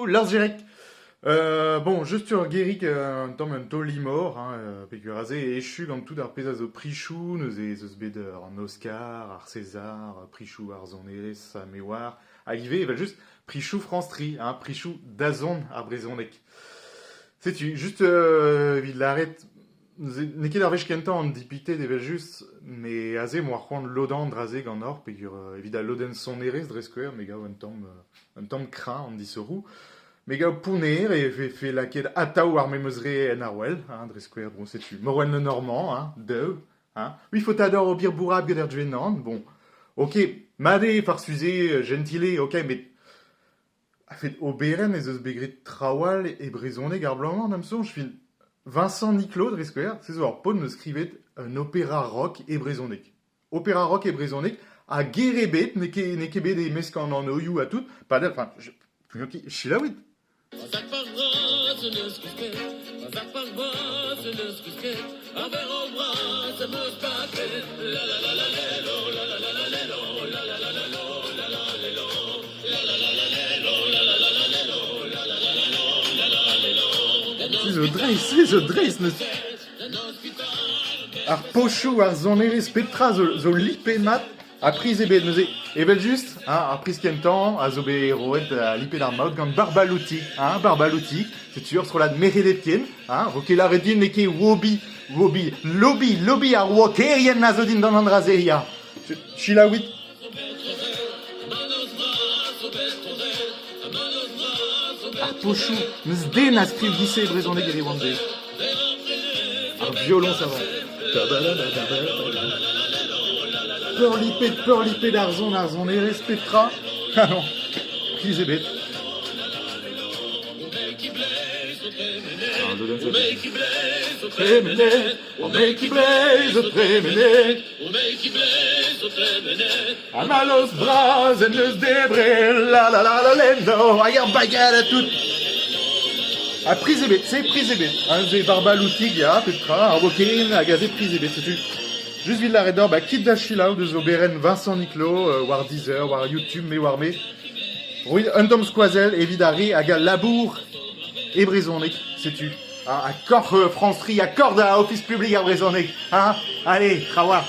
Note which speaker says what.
Speaker 1: Lars Gerek. Bon, juste sur Gerik, un temps un tolimor, pécurazé et échu gant tout ar pezaz o prichou, neus e zeus bet an Oscar, ar César, prichou ar zonerez, a mewar, a ive, evel just prichou France Tri, prichou dazon ar brezhoneg. Sais-tu, juste, vid l'arret, ne ket ar vech kentan an dipite d'evel just, mais aze moar c'hoant lodan draze gant or, pegur evit a loden sonerez dreskwer, mais gao un tamm kra an disorou. Mais gao pouner et fait la quête ataou ar memeuzre en arwel, dreskwer, bon, sais-tu, morwen le normand, deu, oui, faut ador au bir bourrab geder djuenan, bon, ok, made farsuzé, gentile, ok, mais a fait au beren ez eus begret trawal et brezoneg ar blanc, d'amson, je file Vincent Niclot, dreskwer, c'est zo ar pon me skrivet un opéra rock et brezoneg. Opéra rock et brezoneg, a gerebet, ne ket bet e meskan an oioù a tout, pas d'el, enfin, je suis là, oui.
Speaker 2: Zak par bras, ne skusket, zak par bras, ne skusket, aber au bras, se mos paket, la la la la lelo, la la la la lelo, la la la la lo, la la lelo, la la la la lelo, la la la la lelo, la la la la lo, la la lelo.
Speaker 1: C'est the Dreis, ne... Ar pochou, ar zonerez petra, zo lipe mat, a priz ebet, neuze, evel just, a priz kentan, a zo bet roet a lipe d'ar maot gant barbalouti, barbalouti, c'est sûr, sur la meredet ken, roke la redin neke lobby ar wokerien na zo din dan an razeria. Chila wit. Ar pochou, neus den a skriv gise brezhoneg ere wande. Ar violon ça va. Peur lipé d'arzon, et respectera. Ah non, prise et bête. Amalos bras en neus debre, la la la la lendo, regarde bagarre à tout. A prise et bête, c'est prise et bête. C'est barbalouti, ya, petra, a wokerin, a gazé prise et bête, c'est tu. Juste vid l'arret d'or, kit da chila ou de zo beren Vincent Niclot, war Deezer, war YouTube, me war me. Ruid un tom squazel, evidari, hag a labour e brezhoneg, sais-tu. A kor France Tri, a kor da office public a brezhoneg. Allez, trawa.